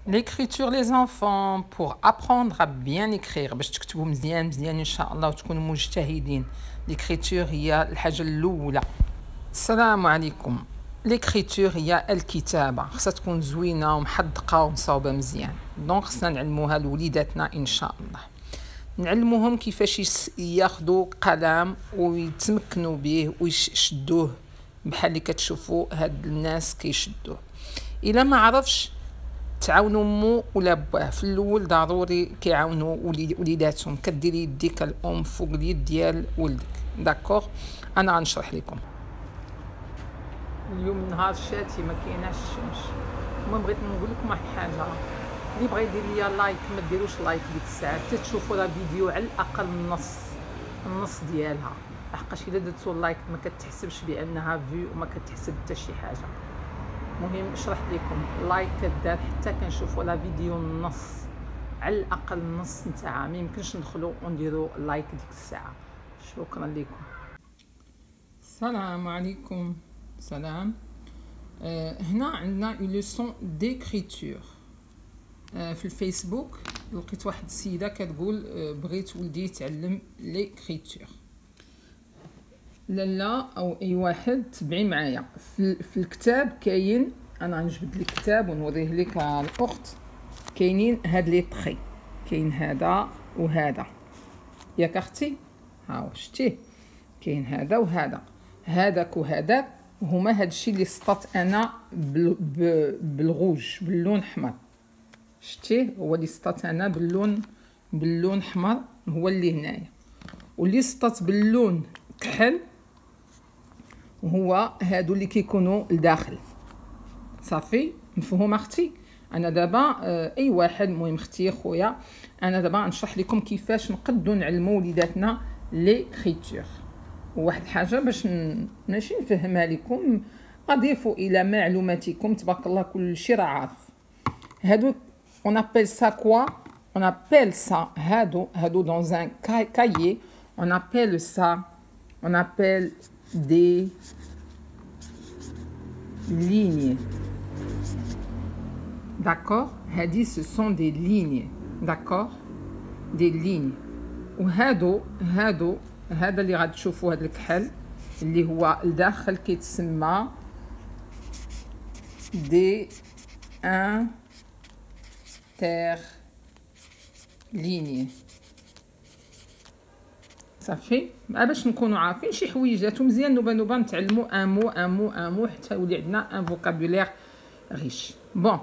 L'écriture les enfants pour apprendre à bien écrire باش تكتبوا مزيان مزيان ان شاء الله وتكونوا مجتهدين. l'écriture هي الحاجه الاولى. السلام عليكم. l'écriture هي الكتابه، خصها تكون زوينه ومحدقه ومصاوبه مزيان. دونك خصنا نعلموها لوليداتنا ان شاء الله، نعلموهم كيفاش ياخذوا قلم ويتمكنوا به ويشدوه بحال اللي كتشوفوا هاد الناس كيشدوه. الا ما عرفش تعاونوا مو ولا باه، في الاول ضروري كيعاونوا وليداتهم، كديري يديك الام فوق اليد ديال ولدك. داكوغ، انا غنشرح لكم. اليوم نهار شاتي ما كايناش الشمس. المهم بغيت نقول لكم واحد الحاجه، اللي بغى يدير ليا لايك ما ديروش لايك ديك الساعه حتى تشوفوا لا فيديو على الاقل النص ديالها، لحقاش الا درتوا لايك ما كتحسبش بانها فيو وما كتحسب حتى شي حاجه. المهم شرحت لكم لايك كدار حتى كنشوفوا لا فيديو النص، على الاقل النص نتاعها، ما يمكنش ندخلوا ونديروا لايك ديك الساعه. شكرا لكم. السلام عليكم. سلام. هنا عندنا une leçon d'écriture. في الفيسبوك لقيت واحد السيده كتقول بغيت ولدي يتعلم ليكريتور. لالا او اي واحد تبعي معايا في الكتاب كاين، انا غنجبد لك الكتاب ونوريه لك الاخت. كاينين هاد لي طخي، كاين هذا وهذا ياك اختي، ها شتيه كاين هذا وهذا، هذاك وهذاك هما هادشي اللي سطات انا بالغوج باللون احمر. شتيه هو اللي سطات انا باللون احمر، هو اللي هنايا. واللي سطات باللون كحل هو هادو اللي كيكونوا لداخل. صافي مفهوم اختي؟ انا دابا اي واحد، المهم اختي خويا، انا دابا نشرح لكم كيفاش نقدو نعلموا وليداتنا ليكريتور. وواحد الحاجه باش ماشي نفهمها لكم، اضيفوا الى معلوماتكم، تبارك الله كل شيء راه عارف. هادو on appelle ça quoi? On appelle ça هادو dans un cahier on appelle des lignes. D'accord? هادي ce sont des lignes. D'accord? Des lignes. وهادو هذا اللي غادي تشوفوا هذا الكحل اللي هو لداخل كيتسمى دي interlignes. صافي باش نكونوا عارفين شي حويجات، مزيان نوبا نتعلموا ان مو حتى يولي عندنا ان فوكابولير ريش. بون،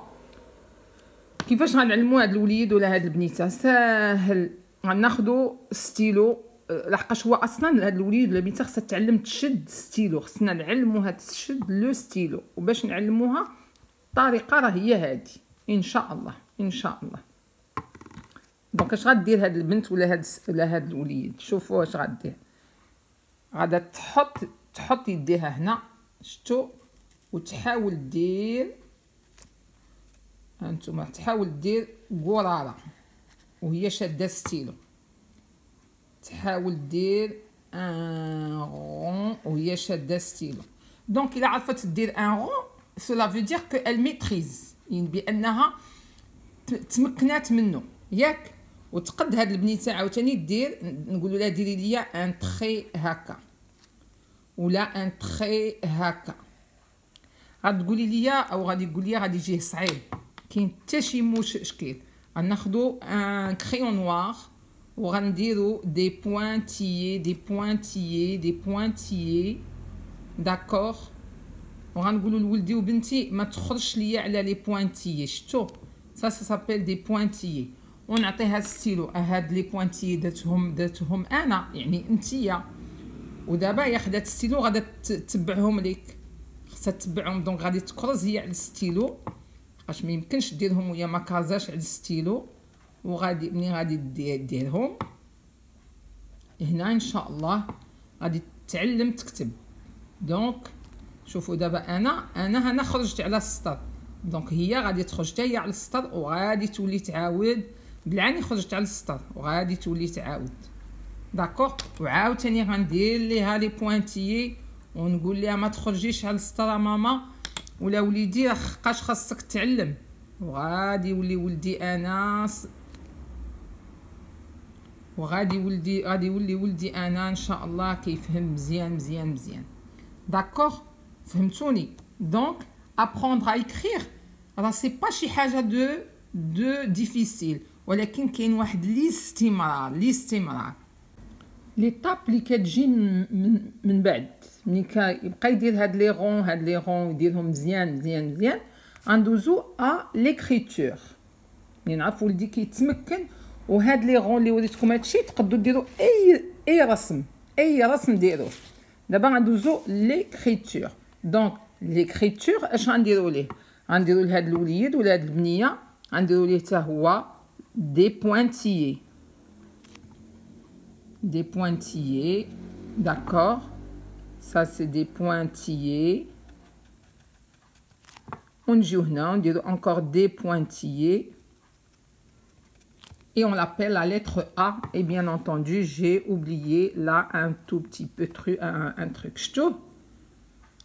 كيفاش غنعلموا هاد الوليد ولا هاد البنيته؟ ساهل، غناخذوا ستيلو، لحقاش هو اصلا هاد الوليد ولا البنيته خصها تعلم تشد ستيلو، خصنا نعلموها تشد لو ستيلو. وباش نعلموها الطريقه راه هي هادي ان شاء الله ان شاء الله. دونك اش غدير هاد البنت ولا هاد الوليد؟ شوفوا اش غدير. غادا تحط يديها هنا، شتو، وتحاول دير، هانتوما تحاول دير قراره وهي شاده ستيلو، تحاول دير ان رون وهي شاده ستيلو. دونك الا عرفت دير ان رون سولا فو دير كو ال ميتريز، يعني بانها تمكنات منه ياك. وتقد هاد البنيته عاوتاني دير، نقولوا لها ديري ليا ان تري هكا ولا ان تري هكا. غتقولي ليا او غادي يقول ليا غادي يجيه صعيب، كاين حتى شي مشكل. غناخذوا ان كريون نوار وغنديروا دي بوانتيي. داكوغ، وغنقولوا لولدي وبنتي ما تخرجش ليا على لي بوانتيي. شتو ça s'appelle des pointillés. ونعطيها الستيلو، هاد لي بوانتيي درتهم انا يعني انتيا، ودابا هي خدات الستيلو غادا تتبعهم ليك، خصها تتبعهم. دونك غادي تكرز هي على الستيلو، باش ما يمكنش ديرهم وهي ما كازاش على الستيلو. وغادي ملي غادي ديرهم هنا ان شاء الله غادي تتعلم تكتب. دونك شوفوا دابا انا هنا خرجت على السطر، دونك هي غادي تخرج حتى هي على السطر وغادي تولي تعاود بالعاني خرجت على السطر وغادي تولي تعاود. داكوغ، وعاوتاني غندير ليها لي بوانتيي ونقول لها ما تخرجيش على السطر ماما ولا وليدي، لحقاش خاصك تعلم وغادي يولي ولدي انس غادي يولي ولدي انا ان شاء الله كيفهم مزيان مزيان مزيان. داكوغ فهمتوني؟ دونك ابروندر ا اكريغ راه سي با شي حاجه دو ديفيسيل، ولكن كاين واحد الاستمرار. ليطاب اللي كتجي من بعد ملي كيبقى يدير هاد لي رون يديرهم مزيان غندوزو ا ليكريتور. ملي نعرف ولدي كيتمكن وهاد لي رون اللي وريتكم هادشي تقدروا ديروا اي رسم ديروه. دابا غندوزو ليكريتور. دونك ليكريتور اش غنديروا ليه؟ غنديروا لهاد الوليد ولا هاد البنيه غنديروا ليه حتى هو دي pointillés. D'accord, ça c'est des pointillés. ونجيو هنا نديرو encore des pointillés et on l'appelle la lettre A. Et bien entendu j'ai oublié là un tout petit peu un truc. شفتوا؟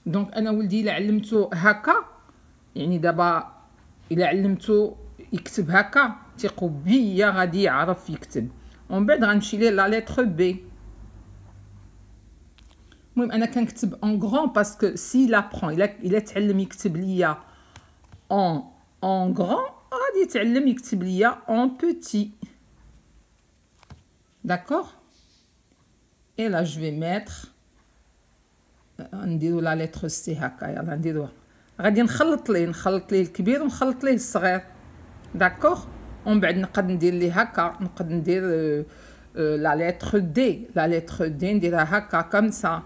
دونك انا ولدي الا علمتو هكا يعني دابا الا علمتو يكتب هكا ثقوا بيا غادي يعرف يكتب. ومن بعد غنمشي ليه لا لتر بي. المهم انا كنكتب اون غران باسكو سي لابرون الا تعلم يكتب ليا اون غران غادي يتعلم يكتب ليا اون بوتي. داكوغ. اي لا جو في ميتر نديرو لا لتر سي هكا. يلا نديروها. غادي نخلط ليه الكبير ونخلط ليه الصغير. داكوغ. ومن بعد نقدر ندير ليه هكا نقدر ندير لا لتر دي نديرها هكا كم سا.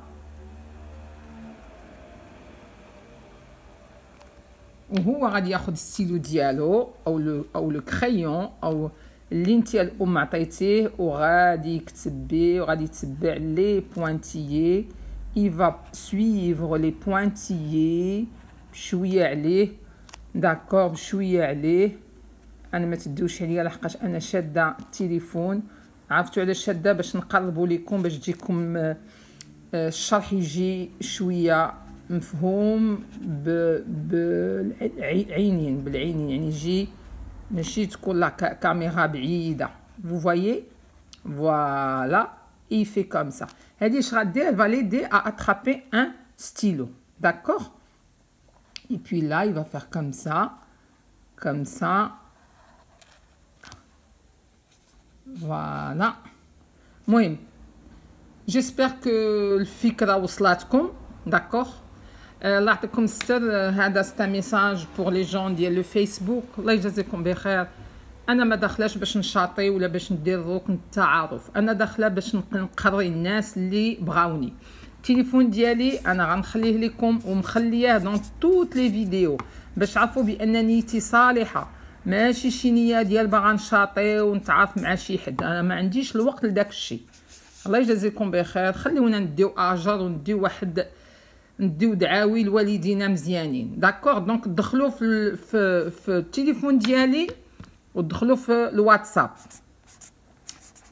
وهو غادي ياخذ الستيلو ديالو او لو كريون او اللي نتيا الام عطيتيه وغادي يكتب بيه وغادي يتبع لي بوينتيي. il va suivre les pointillés بشويه عليه. داكور بشويه عليه. انا ما تدوش عليا لحقاش انا شاده التليفون. عرفتوا علاش شاده؟ باش نقربوا لكم باش تجيكم الشرح يجي شويه مفهوم بالعينين يعني يجي ماشي تكون لا كاميرا بعيده. vous voyez voilà il fait comme ça. هذه اش غدير؟ va l'aider à attraper un stylo. d'accord. et puis là il va faire comme ça. Voilà. المهم جيسبر كو الفكره وصلاتكم. داكوغ. الله يعطيكم الستر. هذا ستا ميساج بور لي جون ديال لو فيسبوك. الله يجازيكم بخير. انا ما داخلاش باش نشاطي ولا باش ندير ركن التعارف. انا داخله باش نقري الناس اللي بغاوني. التليفون ديالي انا غنخليه لكم ومخلياه دون توت لي فيديو باش تعرفوا بان نيتي صالحه. ماشي شي نيه ديال باغا نشاطي ونتعارف مع شي حد. انا ما عنديش الوقت لداك الشيء. الله يجازيكم بخير. خليونا نديو اجر ونديو نديو دعاوي لوالدينا مزيانين. داكور. دونك دخلوا في التليفون ديالي ودخلوا في الواتساب.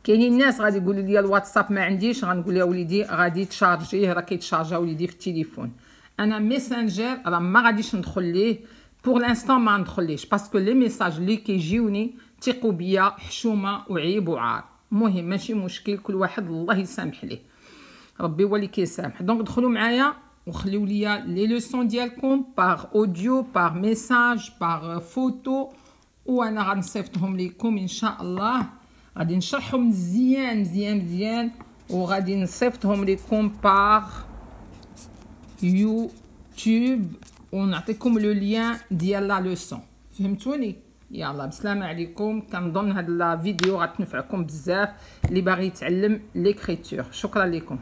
كاينين الناس غادي يقولوا لي الواتساب ما عنديش. غنقول لها وليدي غادي تشارجيه راه كيتشارجا وليدي في التليفون. انا ميسنجر راه ما غاديش ندخل ليه بور لانستون ما ندخليش باسكو لي ميساج اللي كيجيوني ثقوا بيا حشومه وعيب وعار. المهم ماشي مشكل كل واحد الله يسامح ليه ربي هو اللي كيسامح. دونك دخلوا معايا وخليو ليا لي لوسون ديالكم باغ اوديو باغ ميساج باغ فوتو وانا غنصيفطهم لكم ان شاء الله. غادي نشرحهم مزيان وغادي نصيفطهم لكم باغ يوتيوب ونعطيكم لو لين ديال لا لوسون. فهمتوني؟ يلا بسلامه عليكم. كنظن هاد لا فيديو غتنفعكم بزاف اللي باغي يتعلم ليكريتور. شكرا لكم.